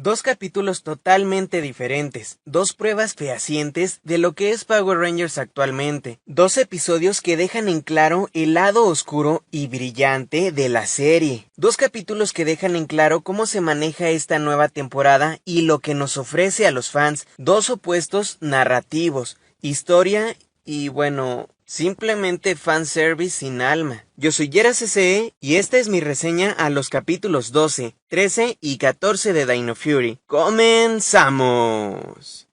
Dos capítulos totalmente diferentes, dos pruebas fehacientes de lo que es Power Rangers actualmente, dos episodios que dejan en claro el lado oscuro y brillante de la serie, dos capítulos que dejan en claro cómo se maneja esta nueva temporada y lo que nos ofrece a los fans, dos opuestos narrativos, historia y bueno, simplemente fanservice sin alma. Yo soy Yera CCE y esta es mi reseña a los capítulos 12, 13 y 14 de Dino Fury. ¡Comenzamos!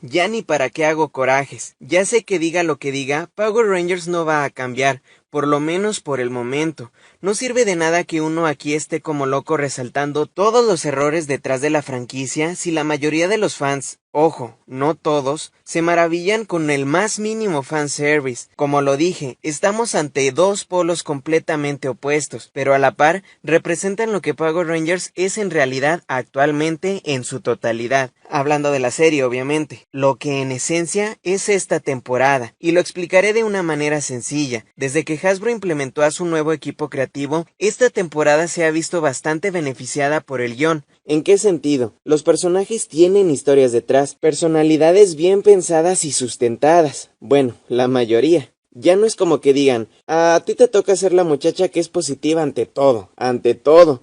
Ya ni para qué hago corajes. Ya sé que diga lo que diga, Power Rangers no va a cambiar, por lo menos por el momento. No sirve de nada que uno aquí esté como loco resaltando todos los errores detrás de la franquicia si la mayoría de los fans, ojo, no todos, se maravillan con el más mínimo fanservice. Como lo dije, estamos ante dos polos completamente opuestos, pero a la par representan lo que Power Rangers es en realidad actualmente en su totalidad. Hablando de la serie, obviamente, lo que en esencia es esta temporada, y lo explicaré de una manera sencilla. Desde que Hasbro implementó a su nuevo equipo creativo, esta temporada se ha visto bastante beneficiada por el guión. ¿En qué sentido? Los personajes tienen historias detrás, personalidades bien pensadas y sustentadas. Bueno, la mayoría. Ya no es como que digan, a ti te toca ser la muchacha que es positiva ante todo,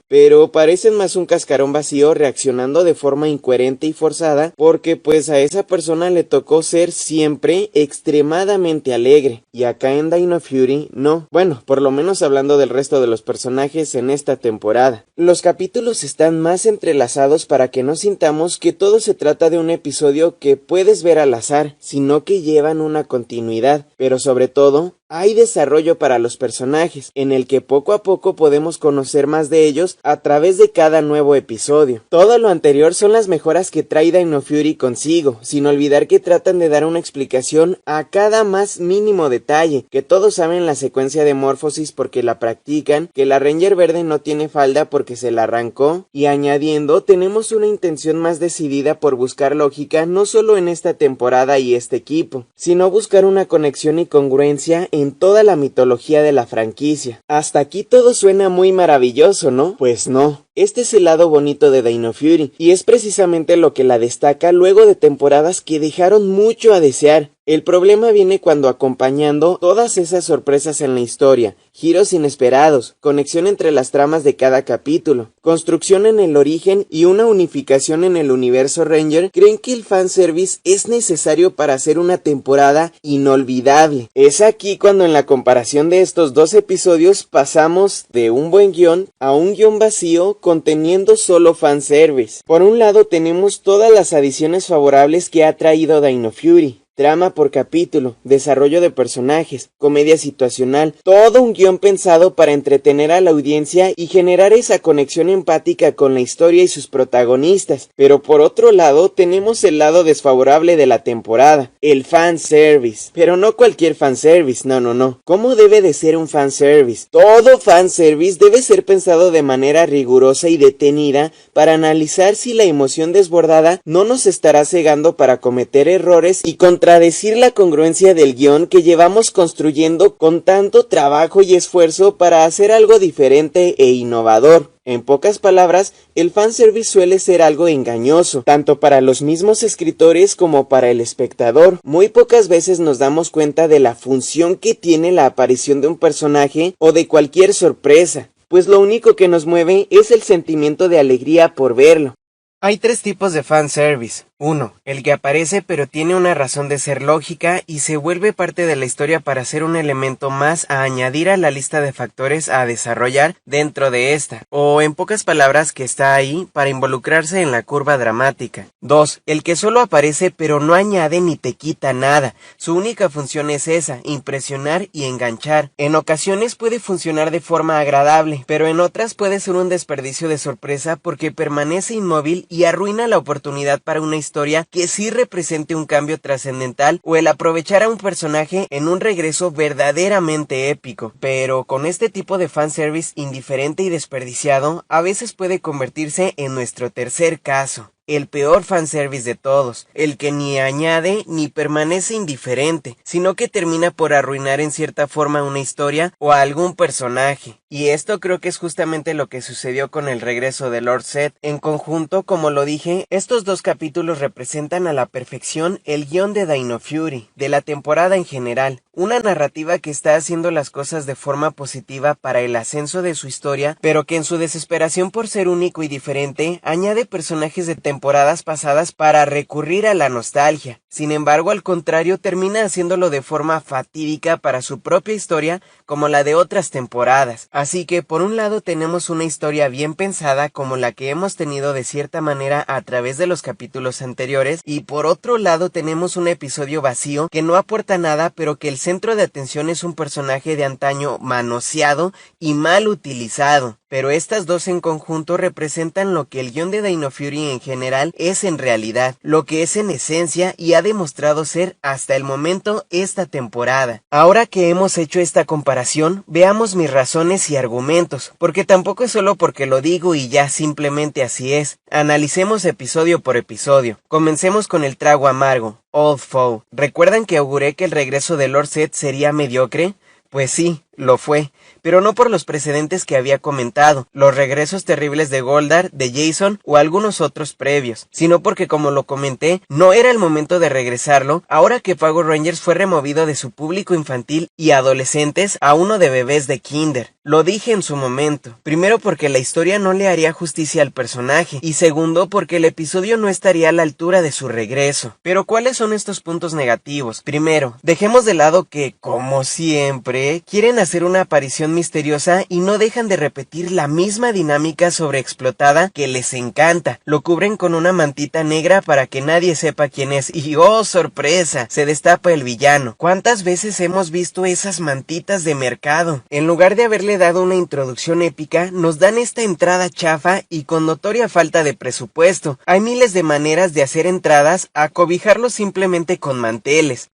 pero parecen más un cascarón vacío reaccionando de forma incoherente y forzada porque pues a esa persona le tocó ser siempre extremadamente alegre, y acá en Dino Fury no. Bueno, por lo menos hablando del resto de los personajes en esta temporada. Los capítulos están más entrelazados para que no sintamos que todo se trata de un episodio que puedes ver al azar, sino que llevan una continuidad, pero sobre todo hay desarrollo para los personajes, en el que poco a poco podemos conocer más de ellos a través de cada nuevo episodio. Todo lo anterior son las mejoras que trae Dino Fury consigo, sin olvidar que tratan de dar una explicación a cada más mínimo detalle, que todos saben la secuencia de Morphosis porque la practican, que la Ranger verde no tiene falda porque se la arrancó, y añadiendo, tenemos una intención más decidida por buscar lógica no solo en esta temporada y este equipo, sino buscar una conexión y congruencia en toda la mitología de la franquicia. Hasta aquí todo suena muy maravilloso, ¿no? Pues no. Este es el lado bonito de Dino Fury, y es precisamente lo que la destaca luego de temporadas que dejaron mucho a desear. El problema viene cuando acompañando todas esas sorpresas en la historia, giros inesperados, conexión entre las tramas de cada capítulo, construcción en el origen y una unificación en el universo Ranger, creen que el fanservice es necesario para hacer una temporada inolvidable. Es aquí cuando en la comparación de estos dos episodios pasamos de un buen guión a un guión vacío conteniendo solo fanservice. Por un lado tenemos todas las adiciones favorables que ha traído Dino Fury. Trama por capítulo, desarrollo de personajes, comedia situacional, todo un guión pensado para entretener a la audiencia y generar esa conexión empática con la historia y sus protagonistas. Pero por otro lado tenemos el lado desfavorable de la temporada, el fanservice. Pero no cualquier fanservice, no. ¿Cómo debe de ser un fanservice? Todo fanservice debe ser pensado de manera rigurosa y detenida para analizar si la emoción desbordada no nos estará cegando para cometer errores y contradecir la congruencia del guión que llevamos construyendo con tanto trabajo y esfuerzo para hacer algo diferente e innovador. En pocas palabras, el fanservice suele ser algo engañoso, tanto para los mismos escritores como para el espectador. Muy pocas veces nos damos cuenta de la función que tiene la aparición de un personaje o de cualquier sorpresa, pues lo único que nos mueve es el sentimiento de alegría por verlo. Hay tres tipos de fanservice. 1. El que aparece pero tiene una razón de ser lógica y se vuelve parte de la historia para ser un elemento más a añadir a la lista de factores a desarrollar dentro de esta, o en pocas palabras que está ahí para involucrarse en la curva dramática. 2. El que solo aparece pero no añade ni te quita nada. Su única función es esa, impresionar y enganchar. En ocasiones puede funcionar de forma agradable, pero en otras puede ser un desperdicio de sorpresa porque permanece inmóvil y arruina la oportunidad para una historia historia que sí represente un cambio trascendental o el aprovechar a un personaje en un regreso verdaderamente épico. Pero con este tipo de fanservice indiferente y desperdiciado, a veces puede convertirse en nuestro tercer caso. El peor fanservice de todos, el que ni añade ni permanece indiferente, sino que termina por arruinar en cierta forma una historia o a algún personaje. Y esto creo que es justamente lo que sucedió con el regreso de Lord Zed. En conjunto, como lo dije, estos dos capítulos representan a la perfección el guión de Dino Fury, de la temporada en general. Una narrativa que está haciendo las cosas de forma positiva para el ascenso de su historia, pero que en su desesperación por ser único y diferente, añade personajes de temporadas pasadas para recurrir a la nostalgia. Sin embargo, al contrario, termina haciéndolo de forma fatídica para su propia historia, como la de otras temporadas. Así que, por un lado, tenemos una historia bien pensada, como la que hemos tenido de cierta manera a través de los capítulos anteriores, y por otro lado tenemos un episodio vacío que no aporta nada, pero que el centro de atención es un personaje de antaño manoseado y mal utilizado. Pero estas dos en conjunto representan lo que el guión de Dino Fury en general es en realidad, lo que es en esencia y ha demostrado ser hasta el momento esta temporada. Ahora que hemos hecho esta comparación, veamos mis razones y argumentos, porque tampoco es solo porque lo digo y ya simplemente así es. Analicemos episodio por episodio. Comencemos con el trago amargo, Old Foe. ¿Recuerdan que auguré que el regreso de Lord Zed sería mediocre? Pues sí, lo fue, pero no por los precedentes que había comentado, los regresos terribles de Goldar, de Jason o algunos otros previos, sino porque, como lo comenté, no era el momento de regresarlo ahora que Power Rangers fue removido de su público infantil y adolescentes a uno de bebés de kinder. Lo dije en su momento, primero porque la historia no le haría justicia al personaje, y segundo porque el episodio no estaría a la altura de su regreso. Pero ¿cuáles son estos puntos negativos? Primero, dejemos de lado que, como siempre, quieren hacer una aparición misteriosa y no dejan de repetir la misma dinámica sobreexplotada que les encanta. Lo cubren con una mantita negra para que nadie sepa quién es y ¡oh, sorpresa! Se destapa el villano. ¿Cuántas veces hemos visto esas mantitas de mercado? En lugar de haberle dado una introducción épica, nos dan esta entrada chafa y con notoria falta de presupuesto. Hay miles de maneras de hacer entradas a cobijarlo simplemente con manteles.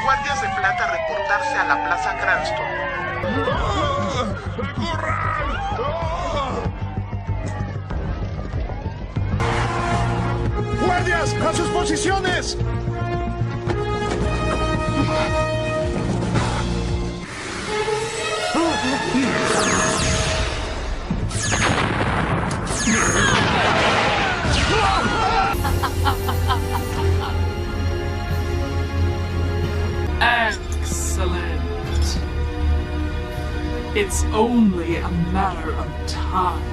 Guardias de plata a reportarse a la Plaza Cranston. ¡Guardias, a sus posiciones! Excellent. It's only a matter of time.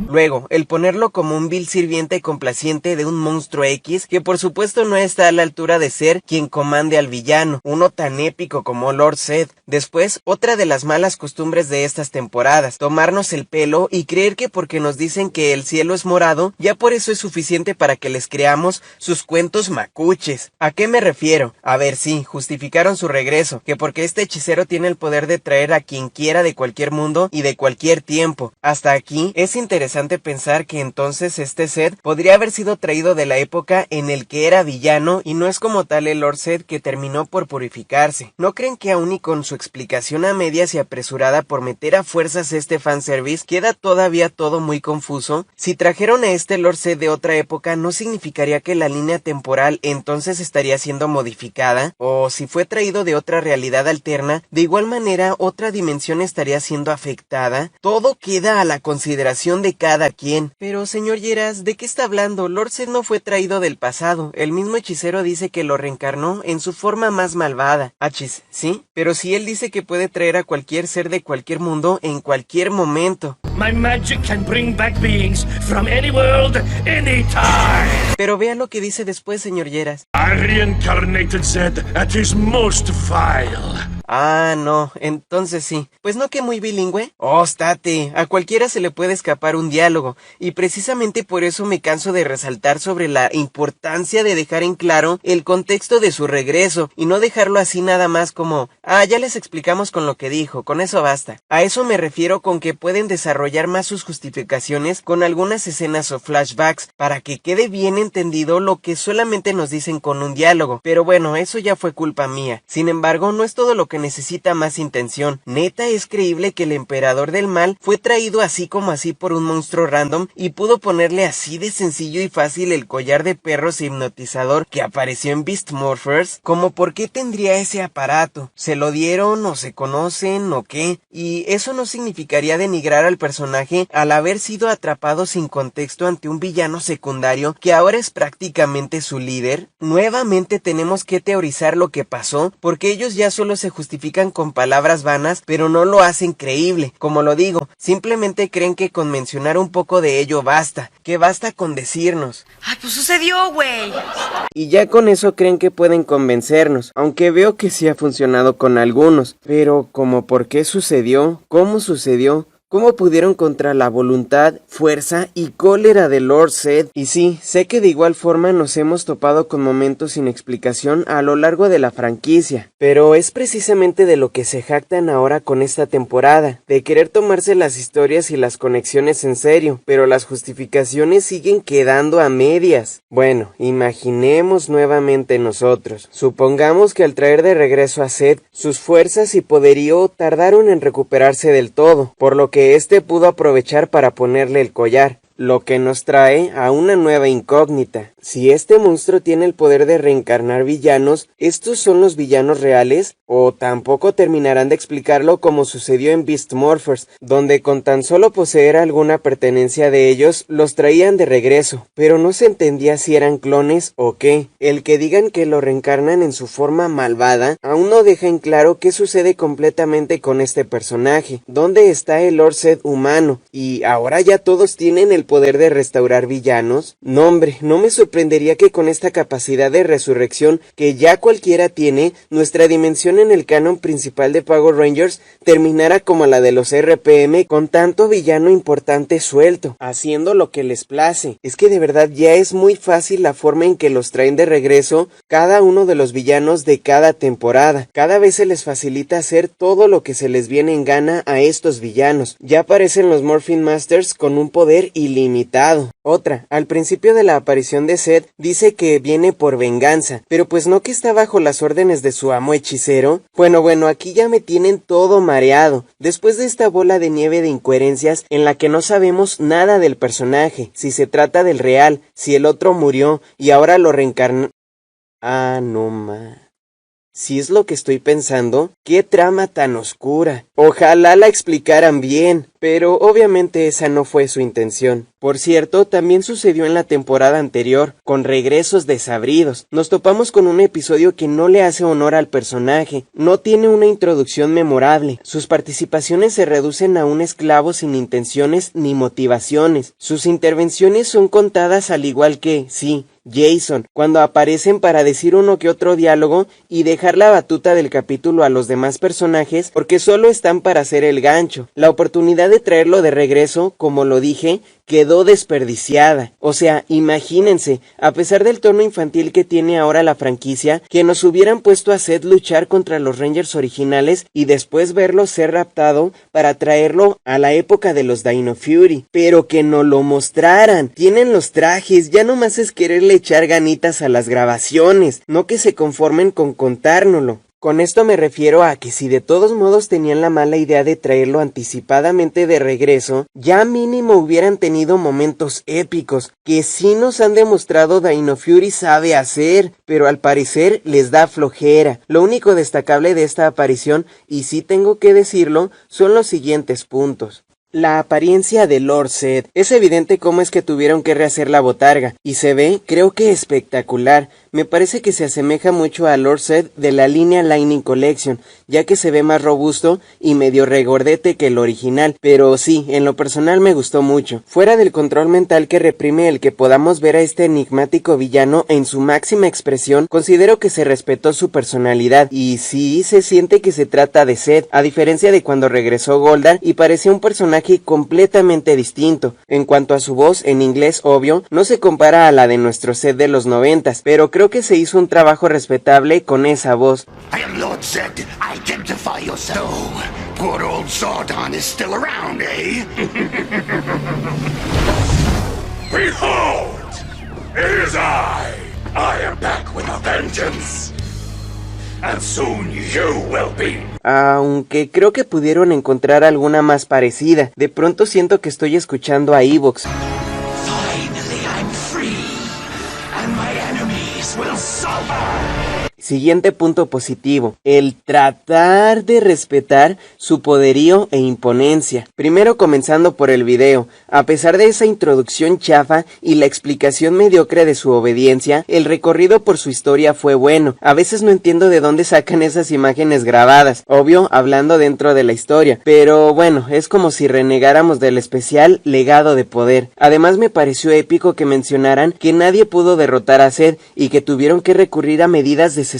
Luego, el ponerlo como un vil sirviente complaciente de un monstruo X, que por supuesto no está a la altura de ser quien comande al villano, uno tan épico como Lord Zed. Después, otra de las malas costumbres de estas temporadas, tomarnos el pelo y creer que porque nos dicen que el cielo es morado, ya por eso es suficiente para que les creamos sus cuentos macuches. ¿A qué me refiero? A ver, sí, justificaron su regreso, que porque este hechicero tiene el poder de traer a quien quiera de cualquier mundo y de cualquier tiempo. Hasta aquí es interesante pensar que entonces este Zed podría haber sido traído de la época en el que era villano y no es como tal el Lord Zed que terminó por purificarse. ¿No creen que aún y con su explicación a medias y apresurada por meter a fuerzas este fanservice queda todavía todo muy confuso? Si trajeron a este Lord Zed de otra época, ¿no significaría que la línea temporal entonces estaría siendo modificada? O si fue traído de otra realidad alterna, de igual manera otra dimensión estaría siendo afectada. Todo queda a la la consideración de cada quien. Pero, señor Yeras, ¿de qué está hablando? Lord Zed no fue traído del pasado. El mismo hechicero dice que lo reencarnó en su forma más malvada. Achis, ¿sí? Pero si él dice que puede traer a cualquier ser de cualquier mundo en cualquier momento. My magic can bring back beings from any world, anytime. Pero vea lo que dice después, señor Yeras. I reincarnated Zed at his most vile. Ah, no, entonces sí. Pues no que muy bilingüe. Ostate, a cualquiera se le puede escapar un diálogo, y precisamente por eso me canso de resaltar sobre la importancia de dejar en claro el contexto de su regreso, y no dejarlo así nada más como, ya les explicamos con lo que dijo, con eso basta. A eso me refiero con que pueden desarrollar más sus justificaciones con algunas escenas o flashbacks, para que quede bien entendido lo que solamente nos dicen con un diálogo. Pero bueno, eso ya fue culpa mía. Sin embargo, no es todo lo que necesita más intención. Neta, es creíble que el emperador del mal fue traído así como así por un monstruo random y pudo ponerle así de sencillo y fácil el collar de perros hipnotizador que apareció en Beast Morphers. Como por qué tendría ese aparato, ¿se lo dieron o se conocen o qué? Y eso no significaría denigrar al personaje al haber sido atrapado sin contexto ante un villano secundario que ahora es prácticamente su líder. Nuevamente tenemos que teorizar lo que pasó, porque ellos ya solo se justifican con palabras vanas, pero no lo hacen creíble. Como lo digo, simplemente creen que con mencionar un poco de ello basta, que basta con decirnos. ¡Ay, pues sucedió, güey! Y ya con eso creen que pueden convencernos, aunque veo que sí ha funcionado con algunos. Pero como por qué sucedió, cómo sucedió, ¿cómo pudieron contra la voluntad, fuerza y cólera de Lord Zed? Y sí, sé que de igual forma nos hemos topado con momentos sin explicación a lo largo de la franquicia, pero es precisamente de lo que se jactan ahora con esta temporada, de querer tomarse las historias y las conexiones en serio, pero las justificaciones siguen quedando a medias. Bueno, imaginemos nuevamente nosotros. Supongamos que al traer de regreso a Zed, sus fuerzas y poderío tardaron en recuperarse del todo, por lo que este pudo aprovechar para ponerle el collar, lo que nos trae a una nueva incógnita. Si este monstruo tiene el poder de reencarnar villanos, ¿estos son los villanos reales? ¿O tampoco terminarán de explicarlo como sucedió en Beast Morphers, donde con tan solo poseer alguna pertenencia de ellos, los traían de regreso, pero no se entendía si eran clones o qué? El que digan que lo reencarnan en su forma malvada, aún no deja en claro qué sucede completamente con este personaje. ¿Dónde está el Lord Zed humano? ¿Y ahora ya todos tienen el poder de restaurar villanos? No hombre, no me sorprendería que con esta capacidad de resurrección que ya cualquiera tiene, nuestra dimensión en el canon principal de Power Rangers terminara como la de los RPM, con tanto villano importante suelto, haciendo lo que les place. Es que de verdad ya es muy fácil la forma en que los traen de regreso cada uno de los villanos de cada temporada. Cada vez se les facilita hacer todo lo que se les viene en gana a estos villanos. Ya aparecen los Morphin Masters con un poder ilimitado. Otra, al principio de la aparición de Zed dice que viene por venganza, pero pues no que está bajo las órdenes de su amo hechicero. Bueno, aquí ya me tienen todo mareado, después de esta bola de nieve de incoherencias en la que no sabemos nada del personaje, si se trata del real, si el otro murió y ahora lo reencarnó. No ma. Si es lo que estoy pensando, qué trama tan oscura. Ojalá la explicaran bien, pero obviamente esa no fue su intención. Por cierto, también sucedió en la temporada anterior, con regresos desabridos. Nos topamos con un episodio que no le hace honor al personaje, no tiene una introducción memorable, sus participaciones se reducen a un esclavo sin intenciones ni motivaciones, sus intervenciones son contadas al igual que, sí, Jason, cuando aparecen para decir uno que otro diálogo y dejar la batuta del capítulo a los demás personajes porque solo están para hacer el gancho. La oportunidad de traerlo de regreso, como lo dije, quedó desperdiciada. O sea, imagínense, a pesar del tono infantil que tiene ahora la franquicia, que nos hubieran puesto a Zed luchar contra los Rangers originales y después verlo ser raptado para traerlo a la época de los Dino Fury, pero que no lo mostraran. Tienen los trajes, ya nomás es quererle echar ganitas a las grabaciones, no que se conformen con contárnoslo. Con esto me refiero a que si de todos modos tenían la mala idea de traerlo anticipadamente de regreso, ya mínimo hubieran tenido momentos épicos, que sí nos han demostrado Dino Fury sabe hacer, pero al parecer les da flojera. Lo único destacable de esta aparición, y sí tengo que decirlo, son los siguientes puntos. La apariencia de Lord Zed. Es evidente cómo es que tuvieron que rehacer la botarga, y se ve, creo que espectacular. Me parece que se asemeja mucho a Lord Zed de la línea Lightning Collection, ya que se ve más robusto y medio regordete que el original, pero sí, en lo personal me gustó mucho. Fuera del control mental que reprime el que podamos ver a este enigmático villano en su máxima expresión, considero que se respetó su personalidad, y sí se siente que se trata de Zed, a diferencia de cuando regresó Goldar y parecía un personaje completamente distinto. En cuanto a su voz, en inglés obvio, no se compara a la de nuestro Zed de los 90s, pero creo que se hizo un trabajo respetable con esa voz. I am Lord Zed. Identify yourself. So, poor old Zordon is still around, eh? Behold! It is I! I am back with a vengeance! And soon you will be. Aunque creo que pudieron encontrar alguna más parecida. De pronto siento que estoy escuchando a Evox. Finally, I'm free, and my enemies will suffer. Siguiente punto positivo, el tratar de respetar su poderío e imponencia. Primero comenzando por el video, a pesar de esa introducción chafa y la explicación mediocre de su obediencia, el recorrido por su historia fue bueno. A veces no entiendo de dónde sacan esas imágenes grabadas, obvio hablando dentro de la historia, pero bueno, es como si renegáramos del especial legado de poder. Además me pareció épico que mencionaran que nadie pudo derrotar a Zed y que tuvieron que recurrir a medidas desesperadas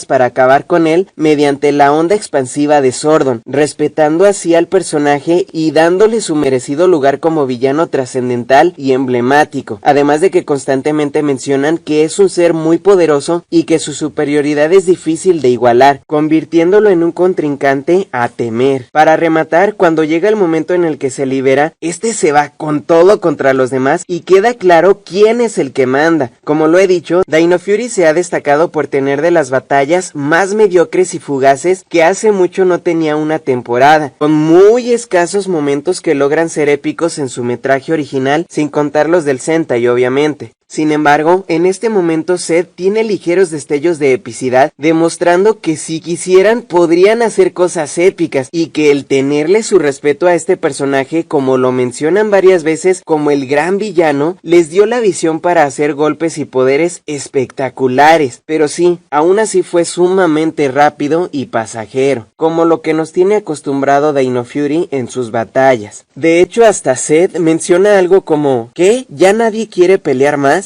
para acabar con él mediante la onda expansiva de Zordon, respetando así al personaje y dándole su merecido lugar como villano trascendental y emblemático, además de que constantemente mencionan que es un ser muy poderoso y que su superioridad es difícil de igualar, convirtiéndolo en un contrincante a temer. Para rematar, cuando llega el momento en el que se libera, este se va con todo contra los demás y queda claro quién es el que manda. Como lo he dicho, Dino Fury se ha destacado por tener de las batallas más mediocres y fugaces que hace mucho no tenía una temporada, con muy escasos momentos que logran ser épicos en su metraje original, sin contar los del Sentai obviamente. Sin embargo, en este momento Zed tiene ligeros destellos de epicidad, demostrando que si quisieran podrían hacer cosas épicas y que el tenerle su respeto a este personaje, como lo mencionan varias veces como el gran villano, les dio la visión para hacer golpes y poderes espectaculares. Pero sí, aún así fue sumamente rápido y pasajero, como lo que nos tiene acostumbrado Dino Fury en sus batallas. De hecho, hasta Zed menciona algo como, ¿qué? ¿Ya nadie quiere pelear más?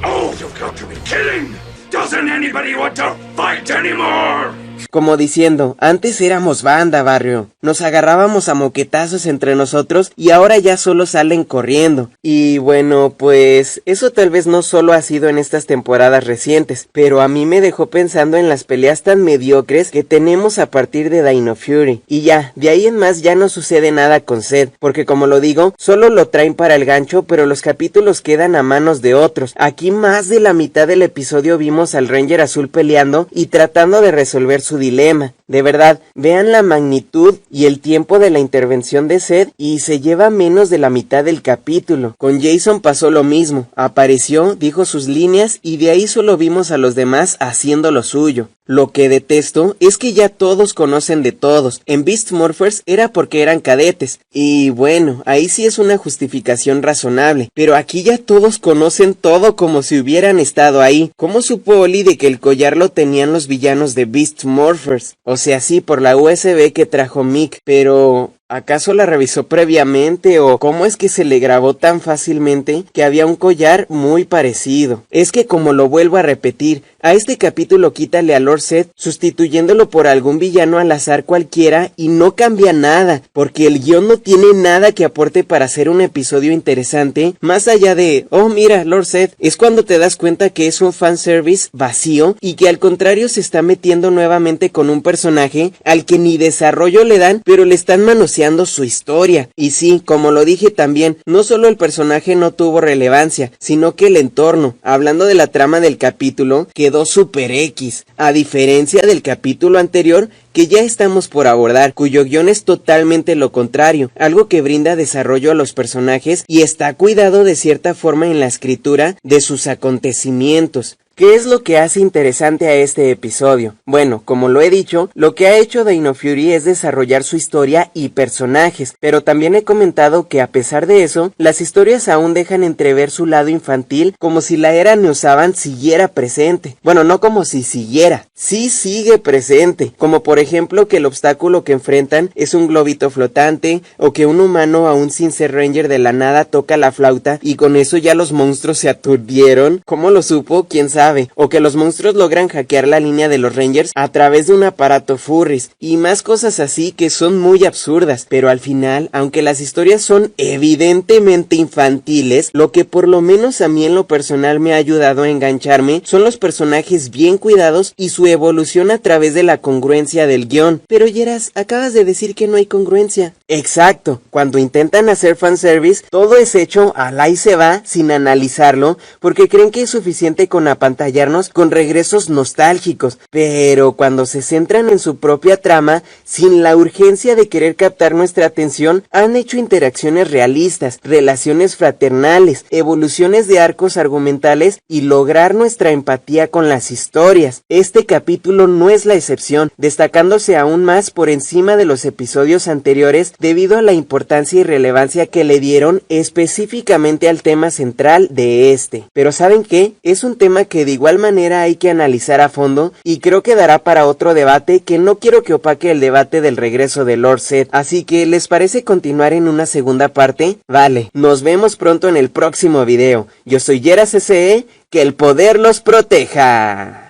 Oh, you've got to be kidding! Doesn't anybody want to fight anymore? Como diciendo, antes éramos banda, barrio, nos agarrábamos a moquetazos entre nosotros y ahora ya solo salen corriendo. Y bueno, pues eso tal vez no solo ha sido en estas temporadas recientes, pero a mí me dejó pensando en las peleas tan mediocres que tenemos a partir de Dino Fury. Y ya, de ahí en más ya no sucede nada con Zed, porque como lo digo, solo lo traen para el gancho, pero los capítulos quedan a manos de otros. Aquí más de la mitad del episodio vimos al Ranger Azul peleando y tratando de resolver su dilema. De verdad, vean la magnitud y el tiempo de la intervención de Zed y se lleva menos de la mitad del capítulo. Con Jason pasó lo mismo, apareció, dijo sus líneas y de ahí solo vimos a los demás haciendo lo suyo. Lo que detesto es que ya todos conocen de todos. En Beast Morphers era porque eran cadetes. Y bueno, ahí sí es una justificación razonable. Pero aquí ya todos conocen todo como si hubieran estado ahí. ¿Cómo supo Oli de que el collar lo tenían los villanos de Beast Morphers? O sea, sí, por la USB que trajo Mick. Pero ¿acaso la revisó previamente o cómo es que se le grabó tan fácilmente que había un collar muy parecido? Es que como lo vuelvo a repetir, a este capítulo quítale a Lord Zed sustituyéndolo por algún villano al azar cualquiera y no cambia nada, porque el guión no tiene nada que aporte para hacer un episodio interesante, más allá de, oh mira, Lord Zed, es cuando te das cuenta que es un fanservice vacío y que al contrario se está metiendo nuevamente con un personaje al que ni desarrollo le dan, pero le están manoseando su historia. Y sí, como lo dije también, no solo el personaje no tuvo relevancia, sino que el entorno, hablando de la trama del capítulo, quedó super X, a diferencia del capítulo anterior que ya estamos por abordar, cuyo guión es totalmente lo contrario, algo que brinda desarrollo a los personajes y está cuidado de cierta forma en la escritura de sus acontecimientos. ¿Qué es lo que hace interesante a este episodio? Bueno, como lo he dicho, lo que ha hecho Dino Fury es desarrollar su historia y personajes, pero también he comentado que a pesar de eso, las historias aún dejan entrever su lado infantil como si la era Neo-Saban siguiera presente. Bueno, no como si siguiera, sí sigue presente, como por ejemplo que el obstáculo que enfrentan es un globito flotante, o que un humano aún sin ser Ranger de la nada toca la flauta y con eso ya los monstruos se aturdieron. ¿Cómo lo supo? ¿Quién sabe? O que los monstruos logran hackear la línea de los Rangers a través de un aparato Furries, y más cosas así que son muy absurdas, pero al final, aunque las historias son evidentemente infantiles, lo que por lo menos a mí en lo personal me ha ayudado a engancharme son los personajes bien cuidados y su evolución a través de la congruencia del guión. Pero Yeras, acabas de decir que no hay congruencia. Exacto, cuando intentan hacer fanservice, todo es hecho al ahí se va sin analizarlo, porque creen que es suficiente con apantallarnos con regresos nostálgicos, pero cuando se centran en su propia trama, sin la urgencia de querer captar nuestra atención, han hecho interacciones realistas, relaciones fraternales, evoluciones de arcos argumentales y lograr nuestra empatía con las historias. Este capítulo no es la excepción, destacándose aún más por encima de los episodios anteriores debido a la importancia y relevancia que le dieron específicamente al tema central de este. Pero ¿saben qué? Es un tema que de igual manera hay que analizar a fondo y creo que dará para otro debate que no quiero que opaque el debate del regreso de Lord Zed. Así que ¿les parece continuar en una segunda parte? Vale, nos vemos pronto en el próximo video. Yo soy Yeras SE, que el poder los proteja.